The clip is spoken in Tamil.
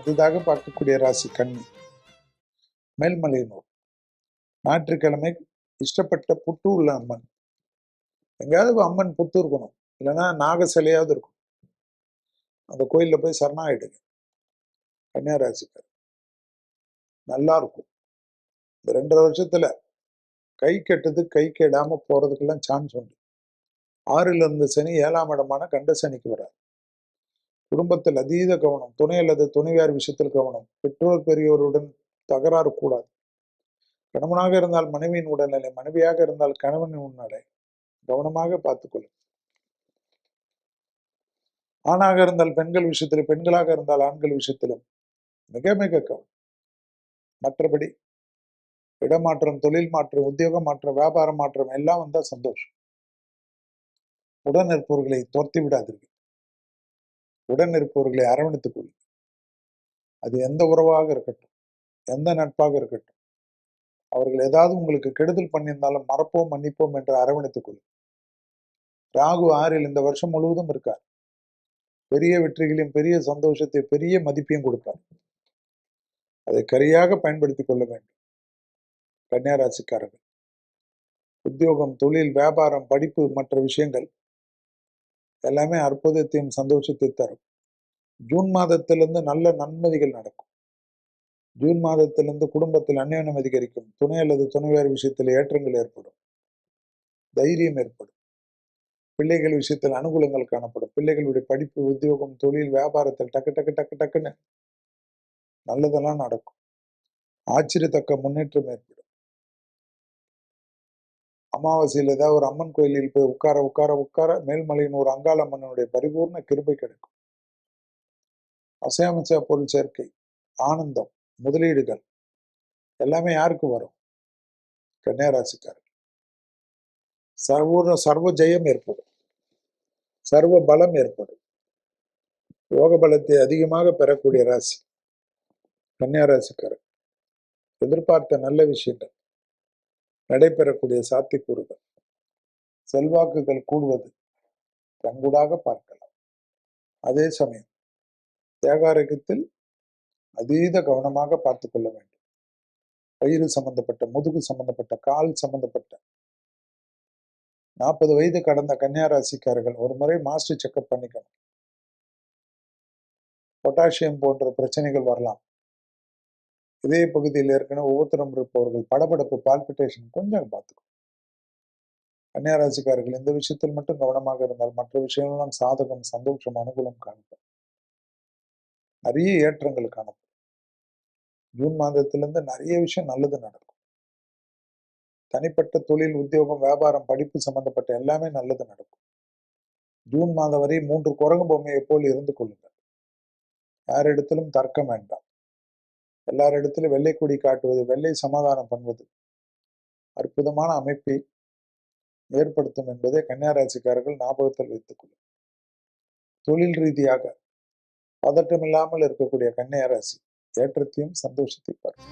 அடுத்ததாக பார்க்கக்கூடிய ராசி கன்னி. மேல்மலையனூர். ஞாயிற்றுக்கிழமை இஷ்டப்பட்ட புட்டு உள்ள அம்மன். எங்கேயாவது அம்மன் புத்து இருக்கணும், இல்லைன்னா நாக சிலையாவது இருக்கும். அந்த கோயிலில் போய் சரணாயிடுங்க. கன்னியாராசிக்கார் நல்லா இருக்கும். இந்த 2.5 வருஷத்துல கை கெட்டது கை கெடாம போறதுக்கெல்லாம் சான்ஸ் உண்டு. 6ல் இருந்த சனி 7ஆம் இடமான கண்ட சனிக்கு வராது. குடும்பத்தில் அதீத கவனம், துணை அல்லது துணைவியார் விஷயத்தில் கவனம், பெற்றோர் பெரியோருடன் தகராறு கூடாது. கணவனாக இருந்தால் மனைவியின் உடல்நிலை, மனைவியாக இருந்தால் கணவனின் உடல்நிலை கவனமாக பார்த்துக்கொள்ளும். ஆணாக இருந்தால் பெண்கள் விஷயத்திலும், பெண்களாக இருந்தால் ஆண்கள் விஷயத்திலும் மிக மிக கவனம். மற்றபடி இடமாற்றம், தொழில் மாற்றம், உத்தியோக மாற்றம், வியாபார மாற்றம் எல்லாம் வந்தா சந்தோஷம். உடன் இருப்பவர்களை தோர்த்தி விடாதீர்கள். உடன் இருப்பவர்களை அரவணைத்துக் கொள்ளுங்கள். அது எந்த உறவாக இருக்கட்டும், எந்த நட்பாக இருக்கட்டும், அவர்கள் ஏதாவது உங்களுக்கு கெடுதல் பண்ணியிருந்தாலும் மறப்போம் மன்னிப்போம் என்று அரவணைத்துக் கொள்ளுங்கள். ராகு 6ல் இந்த வருஷம் முழுவதும் இருக்கார். பெரிய வெற்றிகளையும் பெரிய சந்தோஷத்தை பெரிய மதிப்பையும் கொடுப்பார். அதை சரியாக பயன்படுத்திக் கொள்ள வேண்டும். கன்னியாராசிக்காரர்கள் உத்தியோகம், தொழில், வியாபாரம், படிப்பு மற்ற விஷயங்கள் எல்லாமே அற்புதத்தையும் சந்தோஷத்தை தரும். ஜூன் மாதத்திலிருந்து நல்ல நன்மதிகள் நடக்கும். ஜூன் மாதத்திலிருந்து குடும்பத்தில் அந்யோன்யம் அதிகரிக்கும். துணை அல்லது துணைவியார் விஷயத்தில் ஏற்றங்கள் ஏற்படும். தைரியம் ஏற்படும். பிள்ளைகள் விஷயத்தில் அனுகூலங்கள் காணப்படும். பிள்ளைகளுடைய படிப்பு, உத்தியோகம், தொழில், வியாபாரத்தில் டக்கு டக்கு டக்கு டக்குன்னு நல்லதெல்லாம் நடக்கும். ஆச்சரியத்தக்க முன்னேற்றம் ஏற்படும். அமாவாசையில் ஏதாவது ஒரு அம்மன் கோயிலில் போய் உட்கார உட்கார உட்கார மேல்மலையனூர் அங்காள அம்மனுடைய பரிபூர்ண கிருபை கிடைக்கும். அசையாமசையா பொருள் சேர்க்கை, ஆனந்தம், முதலீடுகள் எல்லாமே யாருக்கு வரும்? கன்னியாராசிக்காரர். சர்வ ஜெயம் ஏற்படும். சர்வ பலம் ஏற்படும். யோக பலத்தை அதிகமாக பெறக்கூடிய ராசி கன்னியாராசிக்காரர். எதிர்பார்த்த நல்ல விஷயங்கள் நடைபெறக்கூடிய சாத்தியக்கூறுகள், செல்வாக்குகள் கூடுவது கண்கூடாக பார்க்கலாம். அதே சமயம் தேகாரோக்கியத்தில் அதீத கவனமாக பார்த்து கொள்ள வேண்டும். வயிறு சம்பந்தப்பட்ட, முதுகு சம்பந்தப்பட்ட, கால் சம்பந்தப்பட்ட 40 வயது கடந்த கன்னியாராசிக்காரர்கள் ஒரு முறை மாஸ்டர் செக்அப் பண்ணிக்கணும். பொட்டாசியம் போன்ற பிரச்சனைகள் வரலாம். இதே பகுதியில் ஏற்கனவே ஒவ்வொருத்தரும் இருப்பவர்கள் படபடப்பு, பால்பிட்டேஷன் கொஞ்சம் பார்த்துக்கணும். கன்னியாராசிக்காரர்கள் இந்த விஷயத்தில் மட்டும் கவனமாக இருந்தால் மற்ற விஷயங்கள்லாம் சாதகம், சந்தோஷம், அனுகூலம் காணப்படும். நிறைய ஏற்றங்கள் காணப்படும். ஜூன் மாதத்திலிருந்து நிறைய விஷயம் நல்லது நடக்கும். தனிப்பட்ட தொழில், உத்தியோகம், வியாபாரம், படிப்பு சம்பந்தப்பட்ட எல்லாமே நல்லது நடக்கும். ஜூன் மாதம் வரை 3 குரங்கு பொம்மையை போல் இருந்து கொள்ளுங்கள். யாரிடத்திலும் தர்க்கம் வேண்டாம். எல்லாரிடத்திலும் வெள்ளை கொடி காட்டுவது, வெள்ளை சமாதானம் பண்ணுவது அற்புதமான அமைப்பை ஏற்படுத்தும் என்பதை கன்னியாராசிக்காரர்கள் ஞாபகத்தில் வைத்துக் கொள்ளும். தொழில் ரீதியாக பதட்டமில்லாமல் இருக்கக்கூடிய கன்னியாராசி ஏற்றத்தையும் சந்தோஷத்தை பெறும்.